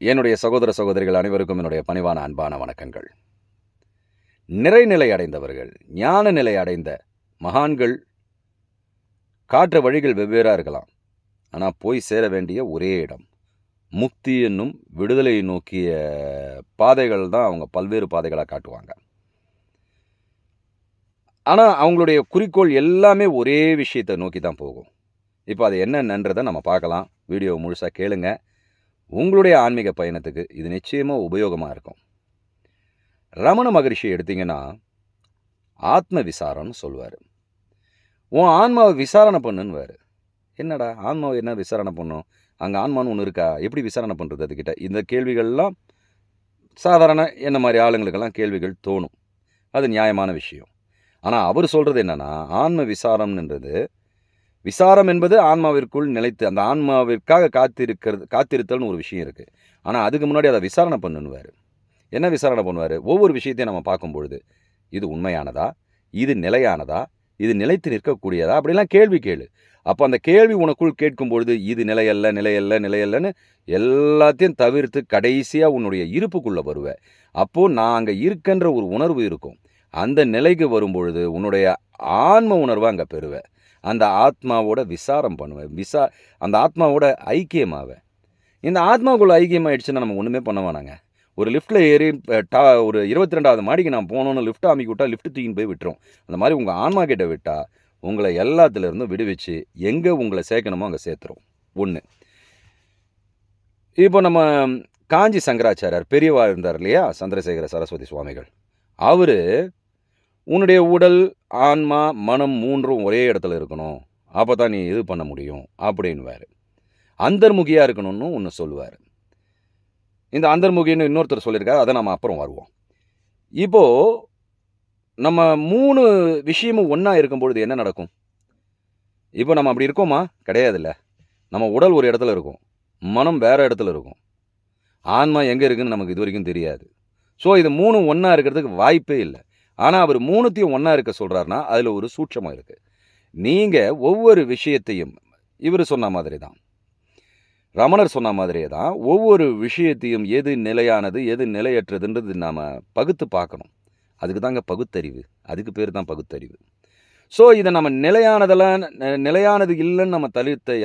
என்னுடைய சகோதர சகோதரிகள் அனைவருக்கும் என்னுடைய பணிவான அன்பான வணக்கங்கள். நிறைநிலை அடைந்தவர்கள், ஞான நிலை அடைந்த மகான்கள் காட்டுற வழிகள் வெவ்வேறா இருக்கலாம். ஆனா போய் சேர வேண்டிய ஒரே இடம். முக்தி என்னும் விடுதலையை நோக்கிய பாதைகள் தான் அவங்க பல்வேறு பாதைகளா காட்டுவாங்க. ஆனா அவங்களுடைய குறிக்கோள் எல்லாமே ஒரே விஷயத்த நோக்கி தான் போகும். இப்ப அது என்னன்றத நம்ம பார்க்கலாம். வீடியோவ முழுசா கேளுங்க. உங்களுடைய ஆன்மீக பயணத்துக்கு இது நிச்சயமா உபயோகமா இருக்கும். ரமண மகரிஷிய எடுத்தீங்கன்னா, ஆத்ம விசாரம்னு சொல்லுவாரு. உன் ஆன்மாவ விசாரணை பண்ணுன்னுவாரு. என்னடா ஆன்மாவ என்ன விசாரணை பண்ணும்? அங்க ஆன்மான்னு ஒண்ணு இருக்கா? எப்படி விசாரணை பண்றது அதுகிட்ட? இந்த கேள்விகள்லாம் சாதாரண என்ன மாரி ஆளுங்களுக்கெல்லாம் கேள்விகள் தோணும். அது நியாயமான விஷயம். ஆனா அவரு சொல்றது என்னன்னா, ஆன்ம விசாரம்ன்றது விசாரம் என்பது ஆன்மாவிற்குள் நிலைத்து அந்த ஆன்மாவிற்காக காத்திருத்தல்னு ஒரு விஷயம் இருக்கு. ஆனா அதுக்கு முன்னாடி அத விசாரணை பண்ணுன்னுவாரு. என்ன விசாரணை பண்ணுவாரு? ஒவ்வொரு விஷயத்தையும் நம்ம பார்க்கும்பொழுது, இது உண்மையானதா? இது நிலையானதா? இது நிலைத்து நிற்கக்கூடியதா? அப்படிலாம் கேள்வி கேளு. அப்ப அந்த கேள்வி உனக்குள் கேட்கும்பொழுது, இது நிலையல்ல, நிலையல்ல, நிலையல்லன்னு எல்லாத்தையும் தவிர்த்து கடைசியா உன்னுடைய இருப்புக்குள்ள வருவ. அப்போ நான் அங்க இருக்கேன்ற ஒரு உணர்வு இருக்கும். அந்த நிலைக்கு வரும்பொழுது, உன்னுடைய ஆன்ம உணர்வ அங்க பெறுவ. அந்த ஆத்மாவோட விசாரம் பண்ணுவ. அந்த ஆத்மாவோட ஐக்கியமாவ. இந்த ஆத்மாவுக்குள்ள ஐக்கியமாயிடுச்சுன்னா நம்ம ஒண்ணுமே பண்ண வேணாங்க. ஒரு லிஃப்ட்ல ஏறி ஒரு 22வது மாடிக்கு நான் போகணும்னு லிஃப்ட் அமுக்கி விட்டா, லிஃப்ட் தூக்கின்னு போய் விட்டுரும். அந்த மாரி உங்க ஆன்மா கிட்ட விட்டா, உங்கள எல்லாத்துலருந்தும் விடுவிச்சு, எங்க உங்கள சேர்க்கணுமோ அங்க சேர்த்துரும். 1. இப்போ நம்ம காஞ்சி சங்கராச்சாரியார் பெரியவா இருந்தார் இல்லையா? சந்திரசேகர சரஸ்வதி சுவாமிகள். அவரு, "உன்னுடைய உடல், ஆன்மா, மனம் 3ம் ஒரே இடத்துல இருக்கணும். அப்பதான் நீ இது பண்ண முடியும்." அப்படின்னுவாரு. அந்தர்முகியா இருக்கணும்னு ஒண்ணு சொல்லுவாரு. இந்த அந்தர்முகின்னு இன்னொருத்தர் சொல்லியிருக்காரு. அத நம்ம அப்புறம் வருவோம். இப்போ நம்ம 3 விஷயமும் ஒண்ணா இருக்கும்பொழுது என்ன நடக்கும்? இப்போ நம்ம அப்படி இருக்கோமா? கிடையாதுல்ல. நம்ம உடல் ஒரு இடத்துல இருக்கும். மனம் வேற இடத்துல இருக்கும். ஆன்மா எங்க இருக்குன்னு நமக்கு இதுவரைக்கும் தெரியாது. ஸோ இது 3ம் ஒண்ணா இருக்கிறதுக்கு வாய்ப்பே இல்ல. ஆனா அவர் 3த்தையும் ஒண்ணா இருக்க சொல்றாருன்னா, அதுல ஒரு சூட்சமம் இருக்கு. நீங்க ஒவ்வொரு விஷயத்தையும் இவரு சொன்ன மாதிரி தான். ரமணர் சொன்ன மாதிரியே தான் ஒவ்வொரு விஷயத்தையும் எது நிலையானது, எது நிலையற்றதுன்றது நாம பகுத்து பார்க்கணும். அதுக்கு தாங்க பகுத்தறிவு. அதுக்கு பேரு தான் பகுத்தறிவு. ஸோ இத நம்ம நிலையானது இல்லன்னு நம்ம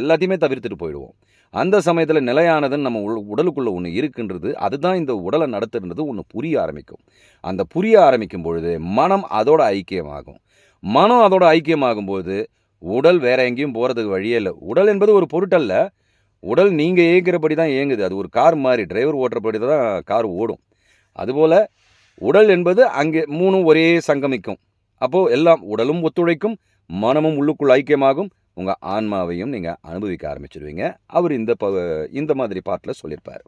எல்லாத்தையுமே தவிர்த்துட்டு போயிடுவோம். அந்த சமயத்தில நிலையானதுன்னு நம்ம உடலுக்குள்ள ஒண்ணு இருக்குன்றது, அதுதான் இந்த உடல நடத்துன்றது ஒண்ணு புரிய ஆரம்பிக்கும். அந்த புரிய ஆரம்பிக்கும் பொழுது, மனம் அதோட ஐக்கியமாகும். மனம் அதோட ஐக்கியமாகும்போது, உடல் வேற எங்கேயும் போறதுக்கு வழியே இல்ல. உடல் என்பது ஒரு பொருட்டல்ல. உடல் நீங்க இயங்குறபடி தான் இயங்குது. அது ஒரு கார் மாரி. டிரைவர் ஓட்டுறபடி தான் கார் ஓடும். அதுபோல உடல் என்பது அங்கே 3ம் ஒரே சங்கமிக்கும். அப்போ எல்லாம் உடலும் ஒத்துழைக்கும், மனமும் உள்ளுக்குள் ஐக்கியமாகும். உங்க ஆன்மாவையும் நீங்க அனுபவிக்க ஆரம்பிச்சுருவீங்க. அவரு இந்த மாதிரி பார்ட்ல சொல்லியிருப்பாரு.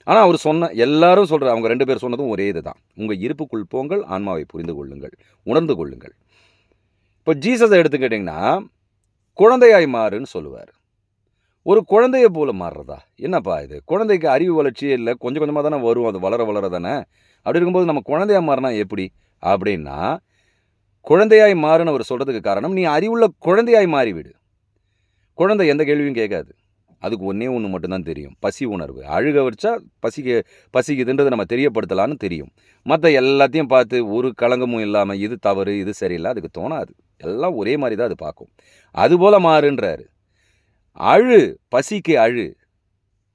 ஆனா அவரு எல்லாரும் அவங்க 2 பேர் சொன்னதும் ஒரே இதுதான். உங்க இருப்புக்குள் போங்கள், ஆன்மாவை புரிந்து கொள்ளுங்கள், உணர்ந்து கொள்ளுங்கள். இப்போ ஜீசஸ எடுத்துக்கிட்டீங்கன்னா, குழந்தையாய் மாறுன்னு சொல்லுவாரு. ஒரு குழந்தைய போல மாறுறதா? என்னப்பா இது? குழந்தைக்கு அறிவு வளர்ச்சியே இல்ல. கொஞ்சம் கொஞ்சமா தானே வரும். அது வளர வளர தானே. அப்படி இருக்கும்போது நம்ம குழந்தையா மாறுனா எப்படி? அப்படின்னா, குழந்தையாய் மாறுன்னு அவர் சொல்றதுக்கு காரணம், நீ அறிவுள்ள குழந்தையாய் மாறிவிடு. குழந்தை எந்த கேள்வியும் கேட்காது. அதுக்கு ஒண்ணே ஒண்ணு மட்டும் தான் தெரியும். பசி உணர்வு. அழுக வச்சா பசிக்குதுன்றத நம்ம தெரியப்படுத்தலான்னு தெரியும். மத்த எல்லாத்தையும் பார்த்து ஒரு களங்கமும் இல்லாம, இது தவறு, இது சரியில்ல அதுக்கு தோணாது. எல்லாம் ஒரே மாரி தான் அது பார்க்கும். அதுபோல மாறுன்றாரு. அழு, பசிக்கு அழு.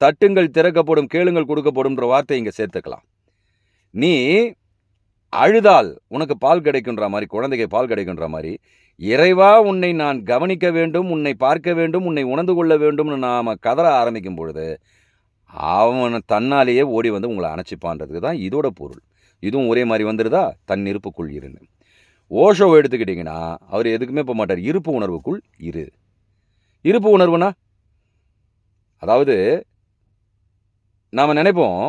தட்டுங்கள் திறக்கப்படும், கேளுங்கள் கொடுக்கப்படும்ன்ற வார்த்தை இங்க சேர்த்துக்கலாம். நீ அழுதால் உனக்கு பால் கிடைக்குன்ற மாரி, குழந்தைக்கு பால் கிடைக்குன்ற மாரி, இறைவா உன்னை நான் கவனிக்க வேண்டும், உன்னை பார்க்க வேண்டும், உன்னை உணர்ந்து கொள்ள வேண்டும்னு நாம கதற ஆரம்பிக்கும் பொழுது, அவன் தன்னாலேயே ஓடி வந்து உங்கள அணைச்சுப்பான்றதுக்கு தான் இதோட பொருள். இதுவும் ஒரே மாரி வந்துருதா? தன் இருப்புக்குள் இருன்னு. ஓஷோவ எடுத்துக்கிட்டீங்கன்னா, அவரு எதுக்குமே போமாட்டாரு. இருப்பு உணர்வுக்குள் இரு. இருப்பு உணர்வுனா? அதாவது நாம நெனைப்போம்,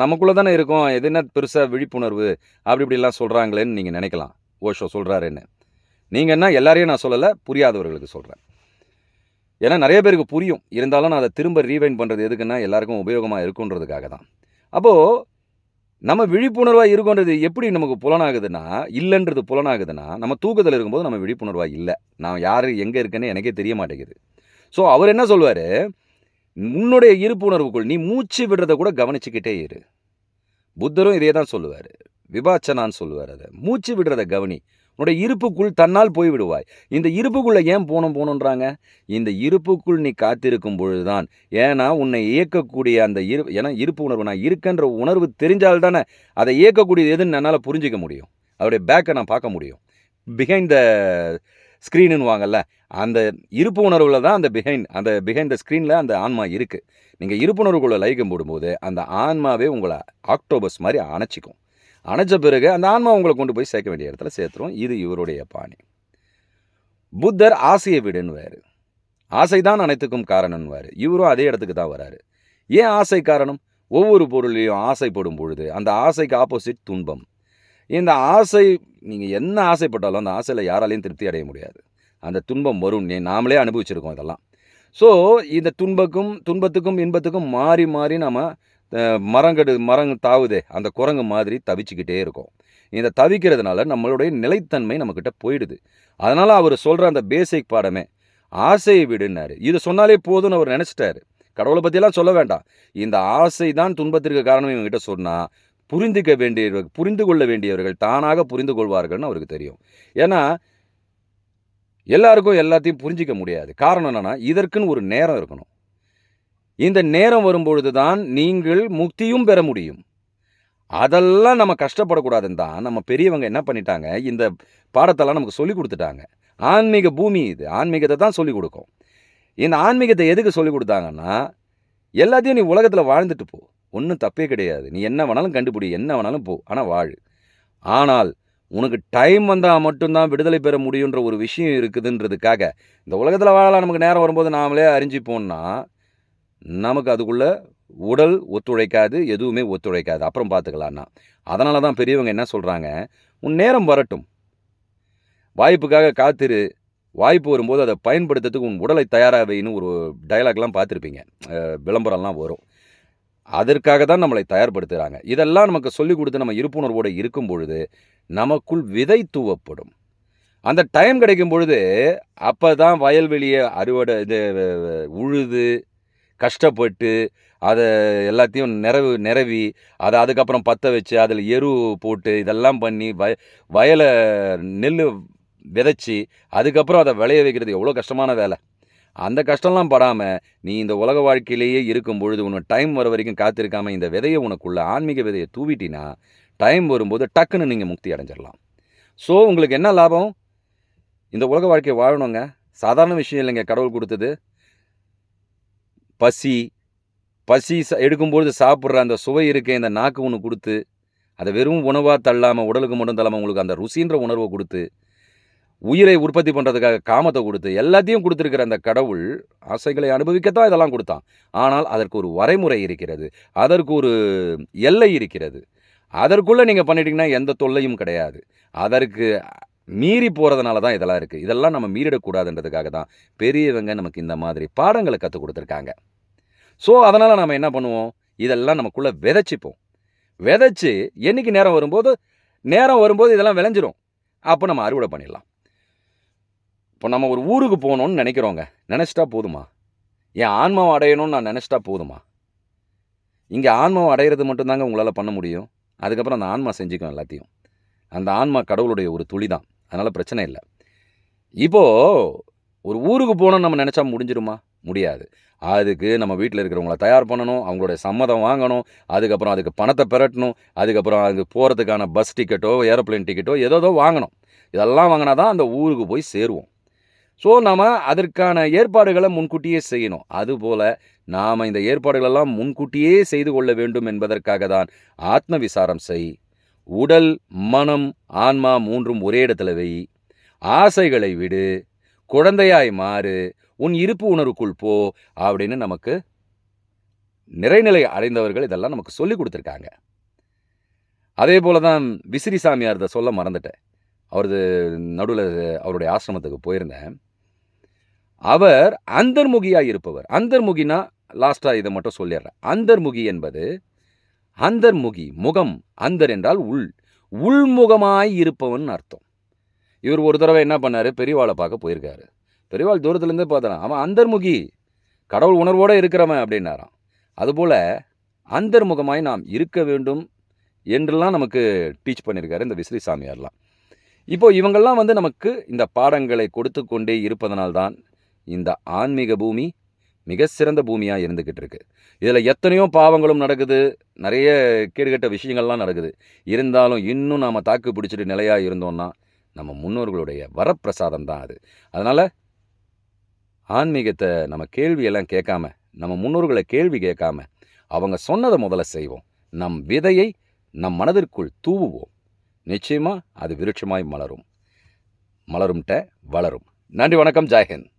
நமக்குள்ள தானே இருக்கோம். இது என்ன பெருசா விழிப்புணர்வு, அப்படி இப்படிலாம் சொல்றாங்களேன்னு நீங்க நெனைக்கலாம். ஓஷோ சொல்றாருன்னு. நீங்கன்னா எல்லாரையும் நான் சொல்லல, புரியாதவர்களுக்கு சொல்றேன். ஏன்னா நெறைய பேருக்கு புரியும். இருந்தாலும் நான் அத திரும்ப ரீவைண்ட் பண்றது எதுக்குன்னா, எல்லாருக்கும் உபயோகமா இருக்குன்றதுக்காக தான். அப்போ நம்ம விழிப்புணர்வா இருக்கோன்றது எப்படி நமக்கு புலனாகுதுன்னா, இல்லன்றது புலனாகுதுன்னா, நம்ம தூக்கத்துல இருக்கும்போது நம்ம விழிப்புணர்வா இல்ல. நான் யாரு, எங்க இருக்கேன்னு எனக்கே தெரிய மாட்டேங்குது. ஸோ அவர் என்ன சொல்வாரு, உன்னுடைய இருப்பு உணர்வுக்குள் நீ மூச்சு விடுறத கூட கவனிச்சுக்கிட்டே இரு. புத்தரும் இதே தான் சொல்லுவாரு. விபாச்சனான்னு சொல்லுவாரு அத. மூச்சு விடுறத கவனி. உன்னுடைய இருப்புக்குள் தன்னால் போய் விடுவாய். இந்த இருப்புக்குள்ள ஏன் போணுன்றாங்க? இந்த இருப்புக்குள் நீ காத்திருக்கும் பொழுது தான். ஏன்னா, உன்னை இயக்கக்கூடிய அந்த ஏன்னா இருப்பு உணர்வு நான் இருக்கேன்ற உணர்வு தெரிஞ்சால் தானே, அதை இயக்கக்கூடியது எதுன்னு என்னால புரிஞ்சுக்க முடியும். அதோடைய பேக்க நான் பார்க்க முடியும். பிஹைண்ட் த ஸ்க்ரீனுன்னுவாங்கல்ல, அந்த இருப்பு உணர்வுல தான் அந்த பிஹைண்ட் த ஸ்க்ரீன்ல அந்த ஆன்மா இருக்கு. நீங்க இருப்புணர்வுக்குள்ள லயிக்கம் போடும்போது, அந்த ஆன்மாவே உங்கள ஆக்டோபஸ் மாரி அணைச்சிக்கும். அணைச்ச பிறகு அந்த ஆன்மா உங்கள கொண்டு போய் சேர்க்க வேண்டிய இடத்துல சேர்த்துரும். இது இவருடைய பாணி. புத்தர் ஆசையை விடுன்னுவாரு. ஆசைதான் அனைத்துக்கும் காரணம்னுவாரு. இவரும் அதே இடத்துக்கு தான் வராரு. ஏன் ஆசை காரணம்? ஒவ்வொரு பொருளையும் ஆசைப்படும் பொழுது, அந்த ஆசைக்கு ஆப்போசிட் துன்பம். இந்த ஆசை நீங்க என்ன ஆசைப்பட்டாலும், அந்த ஆசையில யாராலையும் திருப்தி அடைய முடியாது. அந்த துன்பம் வரும். நாமளே அனுபவிச்சிருக்கோம் இதெல்லாம். ஸோ, இந்த துன்பத்துக்கும், இன்பத்துக்கும் மாறி மாறி நாம மரம் தாவுதே, அந்த குரங்கு மாதிரி தவிச்சுக்கிட்டே இருக்கோம். இந்த தவிக்கிறதுனால நம்மளுடைய நிலைத்தன்மை நம்மக்கிட்ட போயிடுது. அதனால அவரு சொல்ற அந்த பேசிக் பாடமே, ஆசையை விடுன்னாரு. இது சொன்னாலே போதும்னு அவர் நெனச்சுட்டாரு. கடவுளை பத்தியெல்லாம் சொல்ல வேண்டாம். இந்த ஆசை தான் துன்பத்திற்கு காரணம் இவங்ககிட்ட சொன்னா, புரிந்து கொள்ள வேண்டியவர்கள் தானாக புரிந்து கொள்வார்கள்னு அவருக்கு தெரியும். ஏன்னா, எல்லாருக்கும் எல்லாத்தையும் புரிஞ்சிக்க முடியாது. காரணம் என்னன்னா, இதற்குன்னு ஒரு நேரம் இருக்கணும். இந்த நேரம் வரும்பொழுது தான் நீங்கள் முக்தியும் பெற முடியும். அதெல்லாம் நம்ம கஷ்டப்படக்கூடாதுன்னு தான் நம்ம பெரியவங்க என்ன பண்ணிட்டாங்க, இந்த பாடத்தெல்லாம் நமக்கு சொல்லிக் குடுத்துட்டாங்க. ஆன்மீக பூமி இது. ஆன்மீகத்த தான் சொல்லிக் குடுக்கும். இந்த ஆன்மீகத்த எதுக்கு சொல்லிக் குடுத்தாங்கன்னா, எல்லாத்தையும் நீ உலகத்துல வாழ்ந்துட்டு போ. ஒண்ணும் தப்பே கிடையாது. நீ என்ன வேணாலும் கண்டுபிடி, என்ன வேணாலும் போ. ஆனா வாழு. ஆனால் உனக்கு டைம் வந்தா மட்டும் தான் விடுதலை பெற முடியுன்ற ஒரு விஷயம் இருக்குதுன்றதுக்காக, இந்த உலகத்துல வாழலாம் நமக்கு நேரம் வரும்போது நாமளே அறிஞ்சுப்போம்னா, நமக்கு அதுக்குள்ள உடல் ஒத்துழைக்காது, எதுவுமே ஒத்துழைக்காது. அப்புறம் பார்த்துக்கலான்னா. அதனால தான் பெரியவங்க என்ன சொல்றாங்க, உன் நேரம் வரட்டும். வாய்ப்புக்காக காத்திரு. வாய்ப்பு வரும்போது அத பயன்படுத்துறதுக்கு உன் உடலை தயாரா வைன்னு ஒரு டயலாக்லாம் பார்த்துருப்பீங்க. விளம்பரம்லாம் வரும். அதற்காக தான் நம்மளை தயார்படுத்துறாங்க. இதெல்லாம் நமக்கு சொல்லிக் குடுத்து நம்ம இருப்புணர்வோடு இருக்கும் பொழுது, நமக்குள் விதை தூவப்படும். அந்த டைம் கிடைக்கும் பொழுது, அப்பதான் வயல்வெளிய அறுவடை உழுது, கஷ்டப்பட்டு, அத எல்லாத்தையும் நிரவி, அத அதுக்கப்புறம் பத்த வச்சு, அதில எரு போட்டு, இதெல்லாம் பண்ணி, வயல நெல்லு விதைச்சு, அதுக்கப்புறம் அத விளைய வைக்கிறது எவ்வளோ கஷ்டமான வேல. அந்த கஷ்டம்லாம் படாம, நீ இந்த உலக வாழ்க்கையிலேயே இருக்கும் பொழுது, உனக்கு டைம் வர வரைக்கும் காத்திருக்காம, இந்த விதைய உனக்குள்ள ஆன்மீக விதைய தூவிட்டீன்னா, டைம் வரும்போது டக்குன்னு நீங்க முக்தி அடைஞ்சிரலாம். ஸோ, உங்களுக்கு என்ன லாபம்? இந்த உலக வாழ்க்கைய வாழணுங்க. சாதாரண விஷயம் இல்லைங்க கடவுள் குடுத்தது. பசி எடுக்கும்பொழுது சாப்பிடுற அந்த சுவை இருக்கே, இந்த நாக்கு ஒண்ணு குடுத்து, அத வெறும் உணவா தள்ளாம, உடலுக்கு மட்டும் தள்ளாம, உங்களுக்கு அந்த ருசின்ற உணர்வ குடுத்து, உயிரை உற்பத்தி பண்றதுக்காக காமத்த குடுத்து, எல்லாத்தையும் குடுத்திருக்கிற அந்த கடவுள், ஆசைகளை அனுபவிக்கத்தான் இதெல்லாம் குடுத்தான். ஆனால் அதற்கு ஒரு வரைமுறை இருக்கிறது. அதற்கு ஒரு எல்லை இருக்கிறது. அதற்குள்ள நீங்க பண்ணிட்டீங்கன்னா, எந்த தொல்லையும் கிடையாது. அதற்கு மீறி போறதுனால தான் இதெல்லாம் இருக்கு. இதெல்லாம் நம்ம மீறிடக்கூடாதுன்றதுக்காக தான், பெரியவங்க நமக்கு இந்த மாதிரி பாடங்கள கத்துக் குடுத்துருக்காங்க. ஸோ, அதனால நாம என்ன பண்ணுவோம்? இதெல்லாம் நமக்குள்ள விதைச்சுப்போம். விதைச்சு என்னைக்கு நேரம் வரும்போது இதெல்லாம் விளைஞ்சிரும். அப்ப நம்ம அறுவடை பண்ணிடலாம். இப்போ நம்ம ஒரு ஊருக்கு போணும்னு நெனைக்கிறோங்க. நெனைச்சிட்டா போதுமா? என் ஆன்மாவ அடையணும்னு நான் நெனைச்சிட்டா போதுமா? இங்க ஆன்மாவ அடையிறது மட்டும் தாங்க உங்களால பண்ண முடியும். அதுக்கப்புறம் அந்த ஆன்மா செஞ்சுக்கும் எல்லாத்தையும். அந்த ஆன்மா கடவுளுடைய ஒரு துளி தான். அதனால பிரச்சனை இல்ல. இப்போ ஒரு ஊருக்கு போணும்னு நம்ம நெனைச்சா முடிஞ்சிருமா? முடியாது. அதுக்கு நம்ம வீட்ல இருக்கிறவங்கள தயார் பண்ணணும். அவங்களுடைய சம்மதம் வாங்கணும். அதுக்கப்புறம் அதுக்கு பணத்த பெரட்டணும். அதுக்கப்புறம் அங்க போறதுக்கான பஸ் டிக்கெட்டோ, ஏரோப்ளேன் டிக்கெட்டோ ஏதேதோ வாங்கணும். இதெல்லாம் வாங்குனா தான் அந்த ஊருக்கு போய் சேருவோம். ஸோ, நாம அதற்கான ஏற்பாடுகள முன்கூட்டியே செய்யணும். அதுபோல நாம இந்த ஏற்பாடுகளெல்லாம் முன்கூட்டியே செய்து கொள்ள வேண்டும் என்பதற்காக தான் ஆத்ம விசாரம் செய். உடல், மனம், ஆன்மா 3ம் ஒரே இடத்துல வை. ஆசைகளை விடு. குழந்தையாய் மாறு. உன் இருப்பு உணர்வுக்குள் போ. அப்படின்னு நமக்கு நிறைநிலை அடைந்தவர்கள் இதெல்லாம் நமக்கு சொல்லிக் குடுத்துருக்காங்க. அதே போல தான் விசிறி சாமியார் இத சொல்ல மறந்துட்டேன். நடுவுல அவருடைய ஆசிரமத்துக்கு போயிருந்தேன். அவர் அந்தர்முகியா இருப்பவர். அந்தர்முகினா லாஸ்ட்டா இத மட்டும் சொல்லிர்றேன். அந்தர்முகி என்பது அந்தர்முகி, முகம். அந்தர் என்றால் உள். உள்முகமாய் இருப்பவன் அர்த்தம். இவர் ஒரு தடவ என்ன பண்ணாரு, பெரியவாள பார்க்க போயிருக்காரு. பெரியவாள் தூரத்திலேருந்தே பார்த்தாராம். அவன் அந்தர்முகி. கடவுள் உணர்வோடு இருக்கிறவன் அப்படின்னாராம். அதுபோல் அந்தர்முகமாய் நாம் இருக்க வேண்டும் என்றெல்லாம் நமக்கு டீச் பண்ணியிருக்காரு இந்த விசிறி சாமியார்லாம். இப்போது இவங்கெல்லாம் வந்து நமக்கு இந்த பாடங்களை கொடுத்து கொண்டே இருப்பதனால்தான் இந்த ஆன்மீக பூமி மிக சிறந்த பூமியாக இருந்துக்கிட்டு இருக்கு. இதில் எத்தனையோ பாவங்களும் நடக்குது, நிறைய கேடுகட்ட விஷயங்கள்லாம் நடக்குது. இருந்தாலும் இன்னும் நாம் தாக்கு பிடிச்சிட்டு நிலையாக இருந்தோம்னா நம்ம முன்னோர்களுடைய வரப்பிரசாதம் தான் அது. அதனால் ஆன்மீகத்தை நம்ம கேள்வியெல்லாம் கேட்காம, நம்ம முன்னோர்களை கேள்வி கேட்காம, அவங்க சொன்னதை முதல்ல செய்வோம். நம் விதையை நம் மனதிற்குள் தூவுவோம். நிச்சயமாக அது விருட்சமாய் மலரும். மலரும்ட்ட வளரும். நன்றி, வணக்கம், ஜெய் ஹிந்த்.